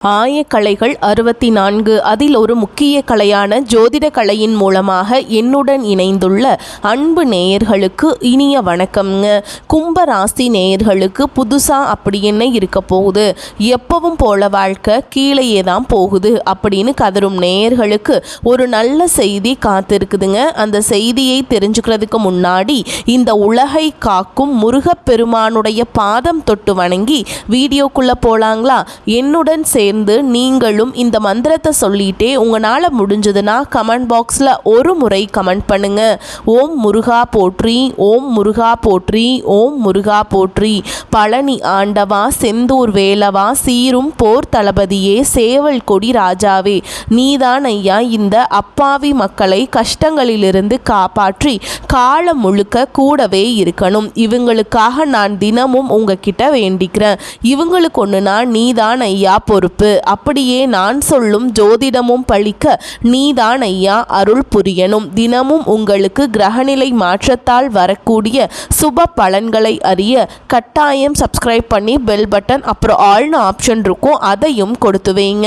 ஆயக்கலைகள் 64 அதில் ஒரு முக்கிய கலையான ஜோதிட கலையின் மூலமாக என்னுடன் இணைந்துள்ள அன்பு நேயர்களுக்கு இனிய வணக்கம்ங்க. கும்ப ராசி நேயர்களுக்கு புதுசாக அப்படி என்ன இருக்க போகுது, எப்பவும் போல வாழ்க்கை கீழேயே தான் போகுது அப்படின்னு கதரும் நேயர்களுக்கு ஒரு நல்ல செய்தி காத்திருக்குதுங்க. அந்த செய்தியை தெரிஞ்சுக்கிறதுக்கு முன்னாடி இந்த உலகை காக்கும் முருகப்பெருமானுடைய பாதம் தொட்டு வணங்கி வீடியோக்குள்ளே போகலாங்களா? என்னுடன் நீங்களும் இந்த மந்திரத்தை சொல்லிட்டே உங்களால் முடிஞ்சதுன்னா கமெண்ட் பாக்ஸில் ஒரு முறை கமெண்ட் பண்ணுங்க. ஓம் முருகா போற்றி, ஓம் முருகா போற்றி, ஓம் முருகா போற்றி. பழனி ஆண்டவா, செந்தூர் வேலவா, சீரும் போர் தளபதியே, சேவல் கொடி ராஜாவே, நீதான் ஐயா இந்த அப்பாவி மக்களை கஷ்டங்களிலிருந்து காப்பாற்றி காலம் முழுக்க கூடவே இருக்கணும். இவங்களுக்காக நான் தினமும் உங்ககிட்ட வேண்டிக்கிறேன். இவங்களுக்கு ஒன்றுனா நீதான் ஐயா பொறுப்பு. அப்படியே நான் சொல்லும் ஜோதிடமும் பழிக்க நீதான் ஐயா அருள் புரியணும். தினமும் உங்களுக்கு கிரகநிலை மாற்றத்தால் வரக்கூடிய சுப பலன்களை அறிய கட்டாயம் சப்ஸ்கிரைப் பண்ணி பெல் பட்டன் அப்புறம் ஆல்னு ஆப்ஷன் இருக்கும், அதையும் கொடுத்து வைங்க.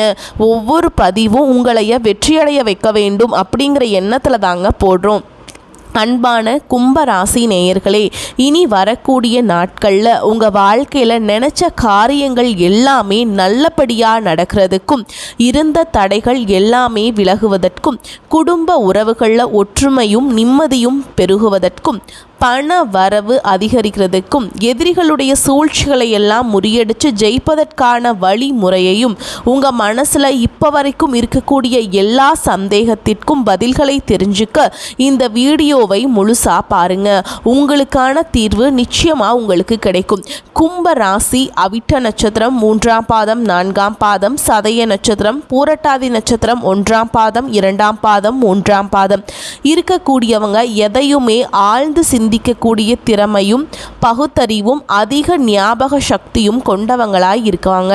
ஒவ்வொரு பதிவும் உங்களைய வெற்றியடைய வைக்க வேண்டும் அப்படிங்கிற எண்ணத்தில் தாங்க போடுறோம். அன்பான கும்பராசி நேயர்களே, இனி வரக்கூடிய நாட்களில் உங்கள் வாழ்க்கையில் நினச்ச காரியங்கள் எல்லாமே நல்லபடியாக நடக்கிறதுக்கும், இருந்த தடைகள் எல்லாமே விலகுவதற்கும், குடும்ப உறவுகளில் ஒற்றுமையும் நிம்மதியும் பெருகுவதற்கும், பண வரவு அதிகரிக்கிறதுக்கும், எதிரிகளுடைய சூழ்ச்சிகளை எல்லாம் முறியடித்து ஜெயிப்பதற்கான வழிமுறையையும் உங்கள் மனசில் இப்போ வரைக்கும் இருக்கக்கூடிய எல்லா சந்தேகத்திற்கும் பதில்களை தெரிஞ்சுக்க இந்த வீடியோவை முழுசாக பாருங்க. உங்களுக்கான தீர்வு நிச்சயமாக உங்களுக்கு கிடைக்கும். கும்ப ராசி அவிட்ட நட்சத்திரம் 3ஆம் பாதம் 4ஆம் பாதம், சதய நட்சத்திரம், பூரட்டாதி நட்சத்திரம் 1ஆம் பாதம் 2ஆம் பாதம் 3ஆம் பாதம் இருக்கக்கூடியவங்க எதையுமே ஆழ்ந்து சிந்திக்கக்கூடிய திறமையும் பகுத்தறிவும் அதிக ஞாபக சக்தியும் கொண்டவங்களாய் இருக்காங்க.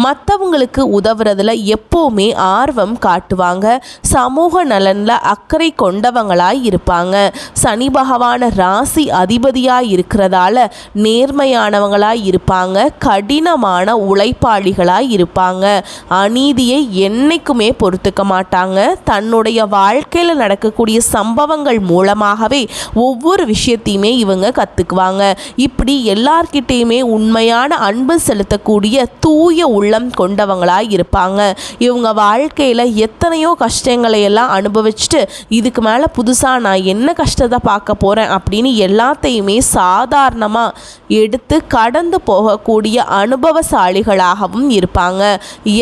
மற்றவங்களுக்கு உதவுறதுல எப்போவுமே ஆர்வம் காட்டுவாங்க. சமூக நலனில் அக்கறை கொண்டவங்களாய் இருப்பாங்க. சனி பகவான ராசி அதிபதியாய் இருக்கிறதால நேர்மையானவங்களாய் இருப்பாங்க. கடினமான உழைப்பாளிகளாய் இருப்பாங்க. அநீதியை என்னைக்குமே பொறுத்துக்க மாட்டாங்க. தன்னுடைய வாழ்க்கையில் நடக்கக்கூடிய சம்பவங்கள் மூலமாகவே ஒவ்வொரு விஷயத்தையுமே இவங்க கற்றுக்குவாங்க. இப்படி எல்லார்கிட்டையுமே உண்மையான அன்பு செலுத்தக்கூடிய தூய உள்ளம் கொண்டவங்களாக இருப்பாங்க. இவங்க வாழ்க்கையில் எத்தனையோ கஷ்டங்களை எல்லாம் அனுபவிச்சுட்டு இதுக்கு மேலே புதுசாக நான் என்ன கஷ்டத்தை பார்க்க போகிறேன் அப்படின்னு எல்லாத்தையுமே சாதாரணமாக எடுத்து கடந்து போகக்கூடிய அனுபவசாலிகளாகவும் இருப்பாங்க.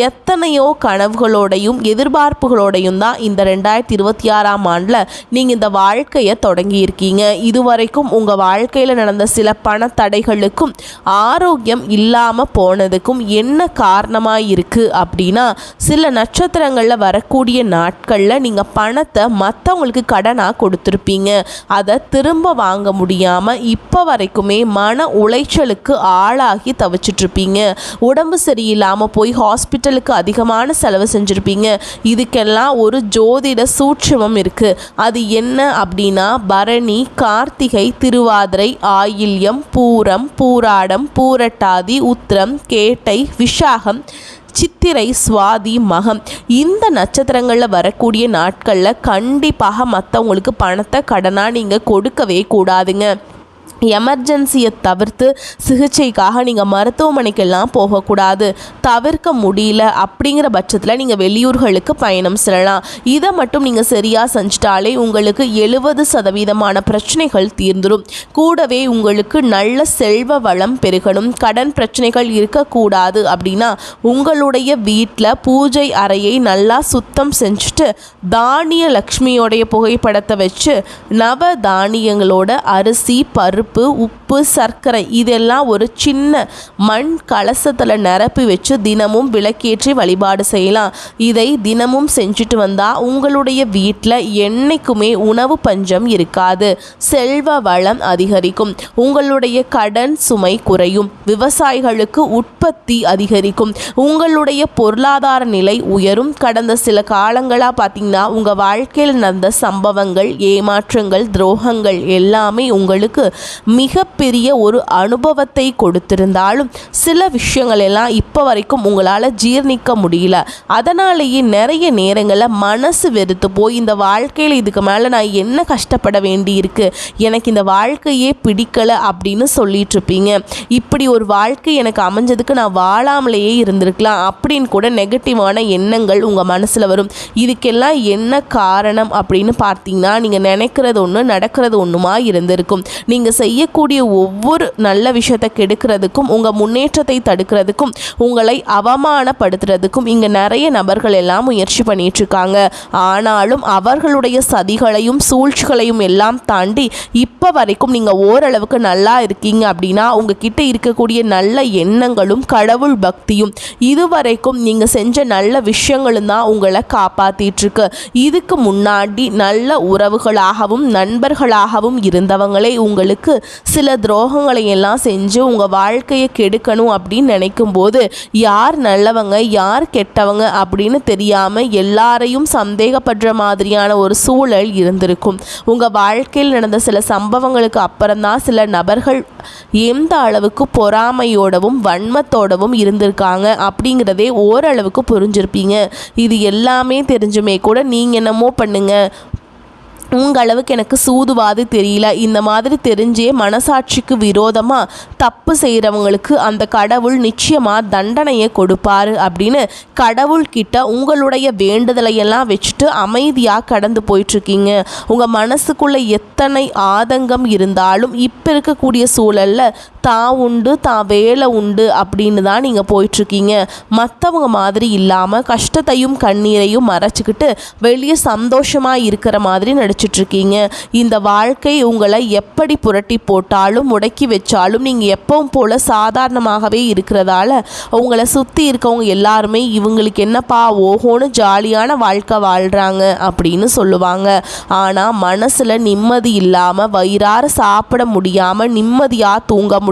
எத்தனையோ கனவுகளோடையும் எதிர்பார்ப்புகளோடையும் தான் இந்த 2026ஆம் ஆண்டில் நீங்கள் இந்த வாழ்க்கையை தொடங்கியிருக்கீங்க. இதுவரைக்கும் உங்கள் வாழ்க்கையில் நடந்த சில பண தடைகளுக்கும் ஆரோக்கியம் இல்லாமல் போனதுக்கும் என்ன காரணமாக இருக்குது அப்படின்னா, சில நட்சத்திரங்களில் வரக்கூடிய நாட்களில் நீங்கள் பணத்தை மற்றவங்களுக்கு கடனாக கொடுத்துருப்பீங்க. அதை திரும்ப வாங்க முடியாமல் இப்போ வரைக்குமே மன உளைச்சலுக்கு ஆளாகி தவிச்சிட்ருப்பீங்க. உடம்பு சரியில்லாமல் போய் ஹாஸ்பிட்டலுக்கு அதிகமான செலவு செஞ்சுருப்பீங்க. இதுக்கெல்லாம் ஒரு ஜோதிட சூட்சுமம் இருக்குது. அது என்ன அப்படின்னா, பரணி, கார்த்திகை, திருவாதிரை, ஆயில்யம், பூரம், பூராடம், பூரட்டாதி, உத்திரம், கேட்டை, விஷாகம், சித்திரை, சுவாதி, மகம் இந்த நட்சத்திரங்களில் வரக்கூடிய நாட்களில் கண்டிப்பாக மற்றவங்களுக்கு பணத்தை கடனாக நீங்கள் கொடுக்கவே கூடாதுங்க. எமர்ஜென்சியை தவிர்த்து சிகிச்சைக்காக நீங்கள் மருத்துவமனைக்கெல்லாம் போகக்கூடாது. தவிர்க்க முடியல அப்படிங்கிற பட்சத்தில் நீங்கள் வெளியூர்களுக்கு பயணம் செல்லலாம். இதை மட்டும் நீங்கள் சரியாக செஞ்சிட்டாலே உங்களுக்கு 70% பிரச்சனைகள் தீர்ந்துடும். கூடவே உங்களுக்கு நல்ல செல்வ வளம் பெருகணும். கடன் பிரச்சனைகள் இருக்கக்கூடாது அப்படின்னா உங்களுடைய வீட்டில் பூஜை அறையை நல்லா சுத்தம் செஞ்சுட்டு தானிய லக்ஷ்மியோடைய புகைப்படத்தை வச்சு நவ தானியங்களோட அரிசி, பருப்பு, உப்பு, சர்க்கரை இதெல்லாம் ஒரு சின்ன மண் கலசத்தில் நிரப்பி வச்சு தினமும் விளக்கேற்றி வழிபாடு செய்யலாம். இதை தினமும் செஞ்சுட்டு வந்தால் உங்களுடைய வீட்டில் என்னைக்குமே உணவு பஞ்சம் இருக்காது. செல்வ வளம் அதிகரிக்கும். உங்களுடைய கடன் சுமை குறையும். விவசாயிகளுக்கு உற்பத்தி அதிகரிக்கும். உங்களுடைய பொருளாதார நிலை உயரும். கடந்த சில காலங்களாக பார்த்தீங்கன்னா உங்கள் வாழ்க்கையில் நடந்த சம்பவங்கள், ஏமாற்றங்கள், துரோகங்கள் எல்லாமே உங்களுக்கு மிக மிகப்பெரிய ஒரு அனுபவத்தை கொடுத்திருந்தாலும் சில விஷயங்கள் எல்லாம் இப்போ வரைக்கும் உங்களால் ஜீர்ணிக்க முடியல. அதனாலேயே நிறைய நேரங்களில் மனசு வெறுத்து போய் இந்த வாழ்க்கையில் இதுக்கு மேலே நான் என்ன கஷ்டப்பட வேண்டி இருக்கு, எனக்கு இந்த வாழ்க்கையே பிடிக்கலை அப்படின்னு சொல்லிட்டு இருப்பீங்க. இப்படி ஒரு வாழ்க்கை எனக்கு அமைஞ்சதுக்கு நான் வாழாமலேயே இருந்திருக்கலாம் அப்படின்னு கூட நெகட்டிவான எண்ணங்கள் உங்கள் மனசில் வரும். இதுக்கெல்லாம் என்ன காரணம் அப்படின்னு பார்த்தீங்கன்னா, நீங்கள் நினைக்கிறது ஒன்று நடக்கிறது ஒன்றுமா இருந்திருக்கும். நீங்கள் செய்யக்கூடிய ஒவ்வொரு நல்ல விஷயத்தை கெடுக்கிறதுக்கும் உங்கள் முன்னேற்றத்தை தடுக்கிறதுக்கும் உங்களை அவமானப்படுத்துறதுக்கும் இங்கே நிறைய நபர்கள் எல்லாம் முயற்சி பண்ணிட்டு இருக்காங்க. ஆனாலும் அவர்களுடைய சதிகளையும் சூழ்ச்சிகளையும் எல்லாம் தாண்டி இப்போ வரைக்கும் நீங்கள் ஓரளவுக்கு நல்லா இருக்கீங்க அப்படின்னா உங்ககிட்ட இருக்கக்கூடிய நல்ல எண்ணங்களும் கடவுள் பக்தியும் இதுவரைக்கும் நீங்கள் செஞ்ச நல்ல விஷயங்களும் தான் உங்களை காப்பாற்றிட்டு இருக்கு. இதுக்கு முன்னாடி நல்ல உறவுகளாகவும் நண்பர்களாகவும் இருந்தவங்களே உங்களுக்கு சில துரோகங்களை எல்லாம் செஞ்சு உங்கள் வாழ்க்கையை கெடுக்கணும் அப்படின்னு நினைக்கும் போது யார் நல்லவங்க யார் கெட்டவங்க அப்படின்னு தெரியாமல் எல்லாரையும் சந்தேகப்படுற மாதிரியான ஒரு சூழல் இருந்திருக்கும். உங்கள் வாழ்க்கையில் நடந்த சில சம்பவங்களுக்கு அப்புறம்தான் சில நபர்கள் எந்த அளவுக்கு பொறாமையோடவும் வன்மத்தோடவும் இருந்திருக்காங்க அப்படிங்கிறதே ஓரளவுக்கு புரிஞ்சிருப்பீங்க. இது எல்லாமே தெரிஞ்சுமே கூட நீங்கள் என்னமோ பண்ணுங்க, உங்களவுக்கு எனக்கு சூதுவாது தெரியல, இந்த மாதிரி தெரிஞ்சே மனசாட்சிக்கு விரோதமாக தப்பு செய்கிறவங்களுக்கு அந்த கடவுள் நிச்சயமாக தண்டனையை கொடுப்பாரு அப்படின்னு கடவுள்கிட்ட உங்களுடைய வேண்டுதலையெல்லாம் வச்சுட்டு அமைதியாக கடந்து போயிட்டுருக்கீங்க. உங்கள் மனசுக்குள்ளே எத்தனை ஆதங்கம் இருந்தாலும் இப்போ இருக்கக்கூடிய சூழலில் தான் உண்டு தான் வேலை உண்டு அப்படின்னு தான் நீங்கள் போயிட்டுருக்கீங்க. மற்றவங்க மாதிரி இல்லாமல் கஷ்டத்தையும் கண்ணீரையும் மறைச்சிக்கிட்டு வெளியே சந்தோஷமாக இருக்கிற மாதிரி நடிச்சிட்ருக்கீங்க. இந்த வாழ்க்கை உங்களை எப்படி புரட்டி போட்டாலும் முடக்கி வச்சாலும் நீங்கள் எப்பவும் போல் சாதாரணமாகவே இருக்கிறதால உங்களை சுற்றி இருக்கவங்க எல்லாருமே இவங்களுக்கு என்னப்பா ஓஹோன்னு ஜாலியான வாழ்க்கை வாழ்கிறாங்க அப்படின்னு சொல்லுவாங்க. ஆனால் மனசில் நிம்மதி இல்லாமல் வயிறார சாப்பிட முடியாமல் நிம்மதியாக தூங்க முடியாமல்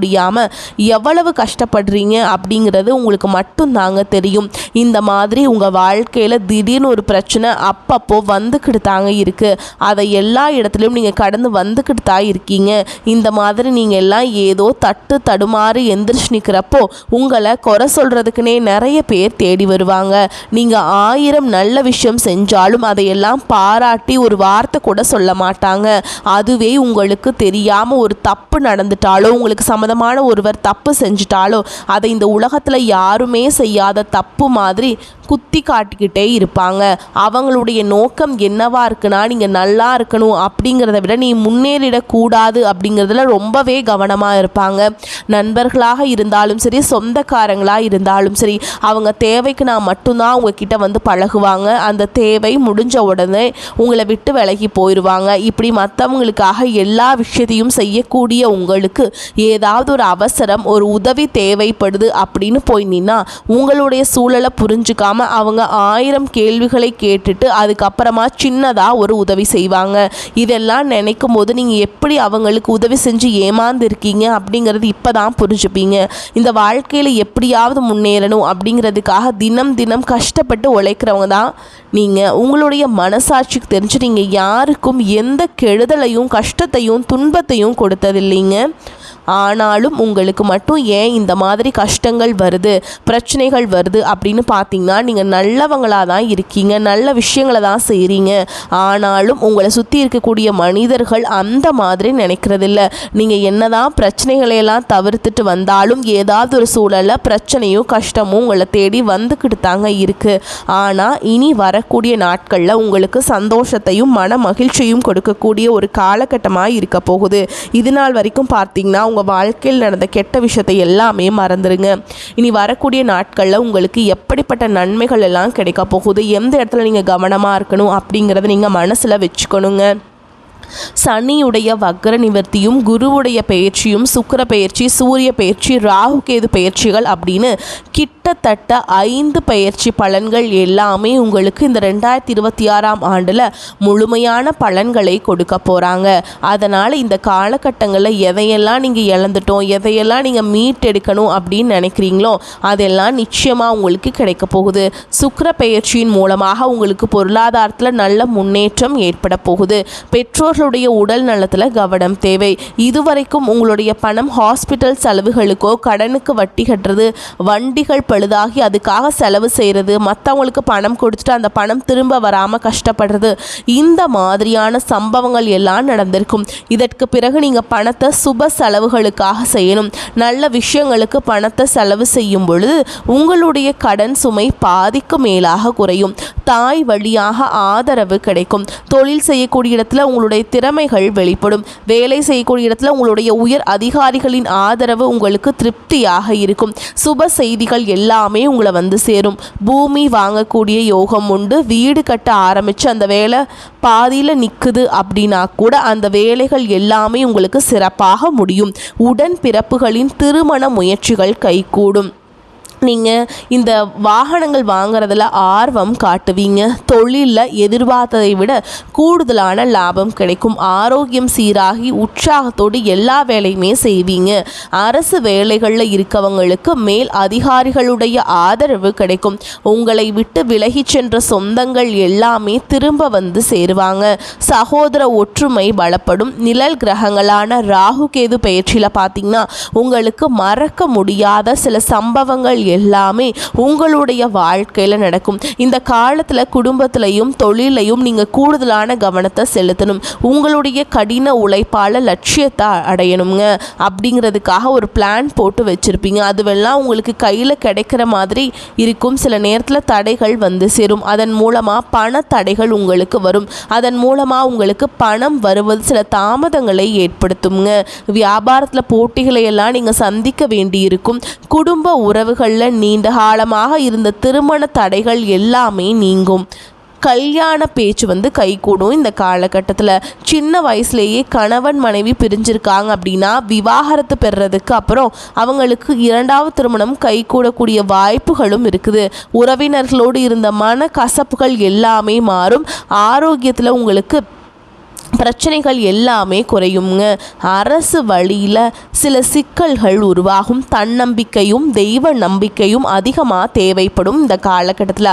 எவ்வளவு கஷ்டப்படுறீங்க அப்படிங்கிறது உங்களுக்கு மட்டும்தாங்க தெரியும். இந்த மாதிரி உங்கள் வாழ்க்கையில் திடீர்னு ஒரு பிரச்சனை அப்பப்போ வந்துக்கிட்டு தாங்க இருக்குது. அதை எல்லா இடத்துலையும் நீங்கள் கடந்து வந்துக்கிட்டு தான் இருக்கீங்க. இந்த மாதிரி நீங்கள் எல்லாம் ஏதோ தட்டு தடுமாறி எந்திரிச்சு நிற்கிறப்போ உங்களை குறை சொல்கிறதுக்குனே நிறைய பேர் தேடி வருவாங்க. நீங்கள் 1000 நல்ல விஷயம் செஞ்சாலும் அதையெல்லாம் பாராட்டி ஒரு வார்த்தை கூட சொல்ல மாட்டாங்க. அதுவே உங்களுக்கு தெரியாமல் ஒரு தப்பு நடந்துட்டாலோ உங்களுக்கு சம்மதமான ஒருவர் தப்பு செஞ்சிட்டாலோ அதை இந்த உலகத்தில் யாருமே செய்யாத தப்பு மாதிரி குத்தி காட்டிக்கிட்டே இருப்பாங்க. அவங்களுடைய நோக்கம் என்னவா இருக்குன்னா நீங்கள் நல்லா இருக்கணும் அப்படிங்கிறத விட நீ முன்னேறிடக்கூடாது அப்படிங்கிறதுல ரொம்பவே கவனமாக இருப்பாங்க. நண்பர்களாக இருந்தாலும் சரி சொந்தக்காரங்களாக இருந்தாலும் சரி அவங்க தேவைக்கு நான் மட்டும்தான் உங்ககிட்ட வந்து பழகுவாங்க. அந்த தேவை முடிஞ்ச உடனே உங்களை விட்டு விலகி போயிடுவாங்க. இப்படி மற்றவங்களுக்காக எல்லா விஷயத்தையும் செய்யக்கூடிய உங்களுக்கு ஏதாவது ஒரு அவசரம் ஒரு உதவி தேவைப்படுது அப்படின்னு போய் நின்னா உங்களுடைய சூழலை புரிஞ்சுக்காம அவங்க 1000 கேள்விகளை கேட்டுட்டு அதுக்கப்புறமா சின்னதாக ஒரு உதவி செய்வாங்க. இதெல்லாம் நினைக்கும் போது நீங்கள் எப்படி அவங்களுக்கு உதவி செஞ்சு ஏமாந்துருக்கீங்க அப்படிங்கிறது இப்போ தான் புரிஞ்சுப்பீங்க. இந்த வாழ்க்கையில் எப்படியாவது முன்னேறணும் அப்படிங்கிறதுக்காக தினம் தினம் கஷ்டப்பட்டு உழைக்கிறவங்க தான் நீங்கள். உங்களுடைய மனசாட்சிக்கு தெரிஞ்சு நீங்கள் யாருக்கும் எந்த கெடுதலையும் கஷ்டத்தையும் துன்பத்தையும் கொடுத்ததில்லைங்க. ஆனாலும் உங்களுக்கு மட்டும் ஏன் இந்த மாதிரி கஷ்டங்கள் வருது பிரச்சனைகள் வருது அப்படின்னு பார்த்தீங்கன்னா நீங்கள் நல்லவங்களாக தான் இருக்கீங்க, நல்ல விஷயங்களை தான் செய்கிறீங்க. ஆனாலும் உங்களை சுற்றி இருக்கக்கூடிய மனிதர்கள் அந்த மாதிரி நினைக்கிறதில்ல. நீங்கள் என்னதான் பிரச்சனைகளையெல்லாம் தவிர்த்துட்டு வந்தாலும் ஏதாவது ஒரு சூழலில் பிரச்சனையும் கஷ்டமும் உங்களை தேடி வந்துக்கிட்டு தாங்க இருக்குது. ஆனால் இனி வரக்கூடிய நாட்களில் உங்களுக்கு சந்தோஷத்தையும் மன மகிழ்ச்சியும் கொடுக்கக்கூடிய ஒரு காலகட்டமாக இருக்க போகுது. இது நாள் வரைக்கும் பார்த்தீங்கன்னா உங்கள் வாழ்க்கையில் நடந்த கெட்ட விஷயத்தை எல்லாமே மறந்துடுங்க. இனி வரக்கூடிய நாட்களில் உங்களுக்கு எப்படிப்பட்ட நன்மைகள் எல்லாம் கிடைக்க போகுது, எந்த இடத்துல நீங்கள் கவனமாக இருக்கணும் அப்படிங்கிறத நீங்கள் மனசில் வச்சுக்கணுங்க. சனியுடைய வக்ர நிவர்த்தியும் குருவுடைய பயிற்சியும் சுக்கிர பயிற்சி சூரிய பயிற்சி ராகு கேது பயிற்சிகள் அப்படின்னு கிட்டத்தட்ட 5 பயிற்சி பலன்கள் எல்லாமே உங்களுக்கு இந்த 2026ஆம் ஆண்டில் முழுமையான பலன்களை கொடுக்க போகிறாங்க. அதனால் இந்த காலகட்டங்களில் எதையெல்லாம் நீங்கள் இழந்துட்டோம் எதையெல்லாம் நீங்கள் மீட்டெடுக்கணும் அப்படின்னு நினைக்கிறீங்களோ அதெல்லாம் நிச்சயமாக உங்களுக்கு கிடைக்க போகுது. சுக்கிர பயிற்சியின் மூலமாக உங்களுக்கு பொருளாதாரத்தில் நல்ல முன்னேற்றம் ஏற்பட போகுது. பெற்றோர் அவர்களுடைய உடல் நலத்தில் கவனம் தேவை. இதுவரைக்கும் உங்களுடைய பணம் ஹாஸ்பிட்டல் செலவுகளுக்கோ, கடனுக்கு வட்டி கட்டுறது, வண்டிகள் பழுதாகி அதுக்காக செலவு செய்கிறது, மற்றவங்களுக்கு பணம் கொடுத்துட்டு அந்த பணம் திரும்ப வராமல் கஷ்டப்படுறது, இந்த மாதிரியான சம்பவங்கள் எல்லாம் நடந்திருக்கும். இதற்கு பிறகு நீங்கள் பணத்தை சுப செலவுகளுக்காக செய்யணும். நல்ல விஷயங்களுக்கு பணத்தை செலவு செய்யும் பொழுது உங்களுடைய கடன் சுமை பாதிக்கு மேலாக குறையும். தாய் வழியாக ஆதரவு கிடைக்கும். தொழில் செய்யக்கூடிய இடத்துல உங்களுடைய திறமைகள் வெளிப்படும். வேலை செய்யக்கூடிய இடத்துல உங்களுடைய உயர் அதிகாரிகளின் ஆதரவு உங்களுக்கு திருப்தியாக இருக்கும். சுப செய்திகள் எல்லாமே உங்களை வந்து சேரும். பூமி வாங்கக்கூடிய யோகம் உண்டு. வீடு கட்ட ஆரம்பித்து அந்த வேலை பாதியில் நிற்குது அப்படின்னா கூட அந்த வேலைகள் எல்லாமே உங்களுக்கு சிறப்பாக முடியும். உடன்பிறப்புகளின் திருமண முயற்சிகள் கைகூடும். நீங்கள் இந்த வாகனங்கள் வாங்குறதுல ஆர்வம் காட்டுவீங்க. தொழிலில் எதிர்பார்த்ததை விட கூடுதலான லாபம் கிடைக்கும். ஆரோக்கியம் சீராகி உற்சாகத்தோடு எல்லா வேலையுமே செய்வீங்க. அரசு வேலைகளில் இருக்கவங்களுக்கு மேல் அதிகாரிகளுடைய ஆதரவு கிடைக்கும். உங்களை விட்டு விலகி சென்ற சொந்தங்கள் எல்லாமே திரும்ப வந்து சேருவாங்க. சகோதர ஒற்றுமை பலப்படும். நிழல் கிரகங்களான ராகு கேது பயிற்சியில் பார்த்தீங்கன்னா உங்களுக்கு மறக்க முடியாத சில சம்பவங்கள் எல்லாமே உங்களுடைய வாழ்க்கையில் நடக்கும். இந்த காலத்தில் குடும்பத்திலையும் தொழிலையும் நீங்கள் கூடுதலான கவனத்தை செலுத்தணும். உங்களுடைய கடின உழைப்பால் லட்சியத்தை அடையணுங்க அப்படிங்கிறதுக்காக ஒரு பிளான் போட்டு வச்சுருப்பீங்க. அதுவெல்லாம் உங்களுக்கு கையில் கிடைக்கிற மாதிரி இருக்கும். சில நேரத்தில் தடைகள் வந்து சேரும். அதன் மூலமாக பண தடைகள் உங்களுக்கு வரும். அதன் மூலமாக உங்களுக்கு பணம் வருவது சில தாமதங்களை ஏற்படுத்துங்க. வியாபாரத்தில் போட்டிகளை எல்லாம் நீங்கள் சந்திக்க வேண்டியிருக்கும். குடும்ப உறவுகள் நீண்ட காலமாக இருந்த திருமண தடைகள் எல்லாமே நீங்கும். கல்யாண பேச்சு வந்து கைகூடும். இந்த காலகட்டத்தில் சின்ன வயசுலேயே கணவன் மனைவி பிரிஞ்சிருக்காங்க அப்படின்னா விவாகரத்து பெறுறதுக்கு அப்புறம் அவங்களுக்கு இரண்டாவது திருமணம் கைகூடக்கூடிய வாய்ப்புகளும் இருக்குது. உறவினர்களோடு இருந்த மன கசப்புகள் எல்லாமே மாறும். ஆரோக்கியத்தில் உங்களுக்கு பிரச்சனைகள் எல்லாமே குறையுங்க. அரசு வழியில் சில சிக்கல்கள் உருவாகும். தன்னம்பிக்கையும் தெய்வ நம்பிக்கையும் அதிகமாக தேவைப்படும். இந்த காலகட்டத்தில்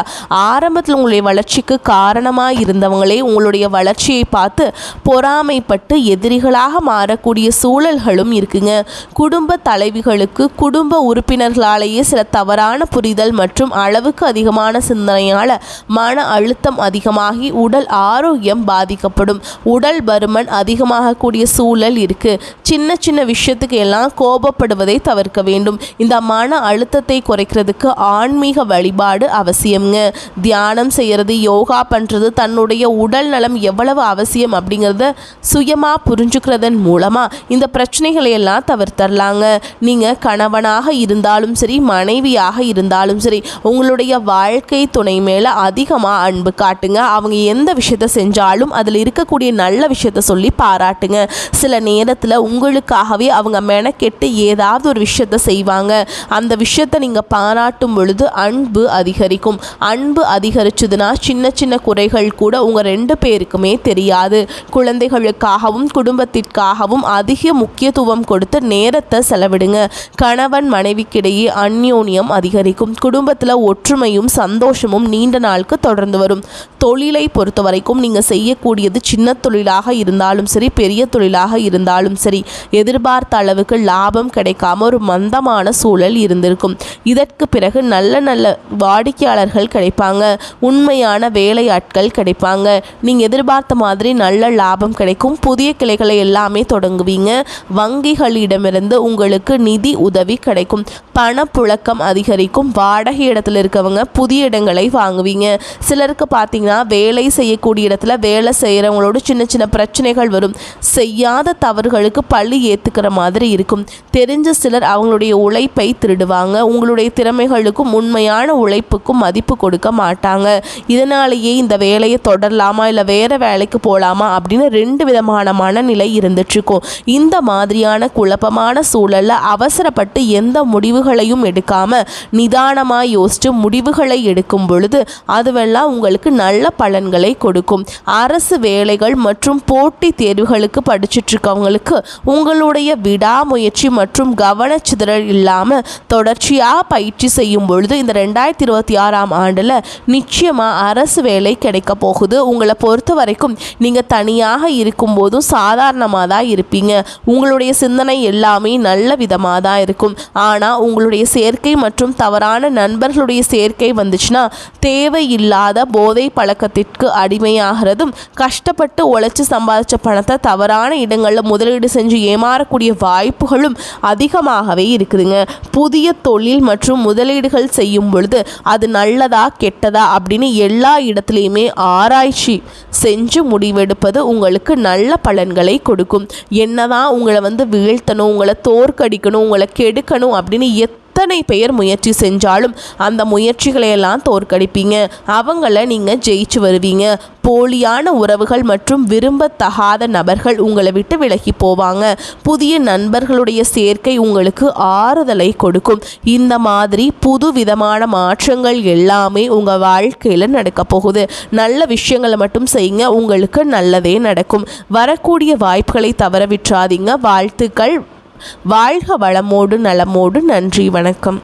ஆரம்பத்தில் உங்களுடைய வளர்ச்சிக்கு காரணமாக இருந்தவங்களே உங்களுடைய வளர்ச்சியை பார்த்து பொறாமைப்பட்டு எதிரிகளாக மாறக்கூடிய சூழல்களும் இருக்குங்க. குடும்ப தலைவிகளுக்கு குடும்ப உறுப்பினர்களாலேயே சில தவறான புரிதல் மற்றும் அளவுக்கு அதிகமான சிந்தனையால் மன அழுத்தம் அதிகமாகி உடல் ஆரோக்கியம் பாதிக்கப்படும். உடல் பருமன் அதிகமாகக்கூடிய சூழல் இருக்கு. சின்ன சின்ன விஷயத்துக்கு எல்லாம் கோபப்படுவதை தவிர்க்க வேண்டும். இந்த மன அழுத்தத்தை குறைக்கிறதுக்கு ஆன்மீக வழிபாடு அவசியம்ங்க. தியானம் செய்யறது, யோகா பண்றது, தன்னுடைய உடல் நலம் எவ்வளவு அவசியம் அப்படிங்கிறத சுயமா புரிஞ்சுக்கிறதன் மூலமா இந்த பிரச்சனைகளை எல்லாம் தவிர்த்தரலாங்க. நீங்க கணவனாக இருந்தாலும் சரி, மனைவியாக இருந்தாலும் சரி, உங்களுடைய வாழ்க்கை துணை மேல அதிகமா அன்பு காட்டுங்க. அவங்க எந்த விஷயத்தை செஞ்சாலும் அதில் இருக்கக்கூடிய நல்ல விஷயத்தை சொல்லி பாராட்டுங்க. சில நேரத்தில் உங்களுக்காகவே அவங்க மெனக்கெட்டு ஏதாவது ஒரு விஷயத்தை செய்வாங்க. அந்த விஷயத்தை நீங்கள் பாராட்டும் பொழுது அன்பு அதிகரிக்கும். அன்பு அதிகரிச்சதுன்னா சின்ன சின்ன குறைகள் கூட உங்கள் ரெண்டு பேருக்குமே தெரியாது. குழந்தைகளுக்காகவும் குடும்பத்திற்காகவும் அதிக முக்கியத்துவம் கொடுத்து நேரத்தை செலவிடுங்க. கணவன் மனைவிக்கிடையே அந்யோன்யம் அதிகரிக்கும். குடும்பத்தில் ஒற்றுமையும் சந்தோஷமும் நீண்ட நாளுக்கு தொடர்ந்து வரும். தொழிலை பொறுத்த வரைக்கும் நீங்கள் செய்யக்கூடியது சின்ன தொழிலாக இருந்தாலும் சரி, பெரிய தொழிலாக இருந்தாலும் சரி, எதிர்பார்த்த அளவுக்கு லாபம் கிடைக்காம ஒரு மந்தமான சூழல் இருந்திருக்கும். இதற்கு பிறகு நல்ல நல்ல வாடிக்கையாளர்கள் கிடைப்பாங்க. உண்மையான வேலையாட்கள் கிடைப்பாங்க. நீங்கள் எதிர்பார்த்த மாதிரி நல்ல லாபம் கிடைக்கும். புதிய கிளைகளை எல்லாமே தொடங்குவீங்க. வங்கிகளிடமிருந்து உங்களுக்கு நிதி உதவி கிடைக்கும். பணப்புழக்கம் அதிகரிக்கும். வாடகை இடத்துல இருக்கவங்க புதிய இடங்களை வாங்குவீங்க. சிலருக்கு பார்த்தீங்கன்னா வேலை செய்யக்கூடிய இடத்துல வேலை செய்கிறவங்களோட சின்ன சின்ன பிரச்சனைகள் வரும். செய்யாத தவறுகளுக்கு பழி ஏற்றுக்கிற மாதிரி இருக்கும். தெரிஞ்ச சிலர் அவங்களுடைய உழைப்பை திருடுவாங்க. உங்களுடைய திறமைகளுக்கும் உண்மையான உழைப்புக்கும் மதிப்பு கொடுக்க மாட்டாங்க. இதனாலேயே இந்த வேலையை தொடரலாமா இல்லை வேறு வேலைக்கு போகலாமா அப்படின்னு ரெண்டு விதமான மனநிலை இருந்துட்டுருக்கும். இந்த மாதிரியான குழப்பமான சூழலில் அவசரப்பட்டு எந்த முடிவுகளையும் எடுக்காமல் நிதானமாக யோசித்து முடிவுகளை எடுக்கும் பொழுது அதுவெல்லாம் உங்களுக்கு நல்ல பலன்களை கொடுக்கும். அரசு வேலைகள் மற்றும் மற்றும் போட்டி தேர்வுகளுக்கு படிச்சுட்டு இருக்கவங்களுக்கு உங்களுடைய விடாமுயற்சி மற்றும் கவனச்சிதறல் இல்லாமல் தொடர்ச்சியாக பயிற்சி செய்யும் பொழுது இந்த 2026ஆம் ஆண்டில் நிச்சயமாக அரசு வேலை கிடைக்க போகுது. உங்களை பொறுத்த வரைக்கும் நீங்கள் தனியாக இருக்கும்போதும் சாதாரணமாக தான் இருப்பீங்க. உங்களுடைய சிந்தனை எல்லாமே நல்ல விதமாக தான் இருக்கும். ஆனால் உங்களுடைய சேர்க்கை மற்றும் தவறான நண்பர்களுடைய சேர்க்கை வந்துச்சுன்னா தேவையில்லாத போதை பழக்கத்திற்கு அடிமையாகிறதும், கஷ்டப்பட்டு உழைச்சி சம்பாதிச்ச பணத்தை தவறான இடங்களில் முதலீடு செஞ்சு ஏமாறக்கூடிய வாய்ப்புகளும் அதிகமாகவே இருக்குதுங்க. புதிய தொழில் மற்றும் முதலீடுகள் செய்யும் பொழுது அது நல்லதா கெட்டதா அப்படின்னு எல்லா இடத்துலையுமே ஆராய்ச்சி செஞ்சு முடிவெடுப்பது உங்களுக்கு நல்ல பலன்களை கொடுக்கும். என்னதான் உங்களை வீழ்த்தணும், உங்களை தோற்கடிக்கணும், உங்களை கெடுக்கணும் அப்படின்னு எத்தனை பெயர் முயற்சி செஞ்சாலும் அந்த முயற்சிகளையெல்லாம் தோற்கடிப்பீங்க. அவங்கள நீங்கள் ஜெயிச்சு வருவீங்க. போலியான உறவுகள் மற்றும் விரும்பத்தகாத நபர்கள் உங்களை விட்டு விலகி போவாங்க. புதிய நண்பர்களுடைய சேர்க்கை உங்களுக்கு ஆறுதலை கொடுக்கும். இந்த மாதிரி புது விதமான மாற்றங்கள் எல்லாமே உங்கள் வாழ்க்கையில் நடக்க போகுது. நல்ல விஷயங்களை மட்டும் செய்யுங்க, உங்களுக்கு நல்லதே நடக்கும். வரக்கூடிய வாய்ப்புகளை தவற விட்டுறாதீங்க. வாழ்த்துக்கள். வாழ்க வளமோடு நலமோடு. நன்றி, வணக்கம்.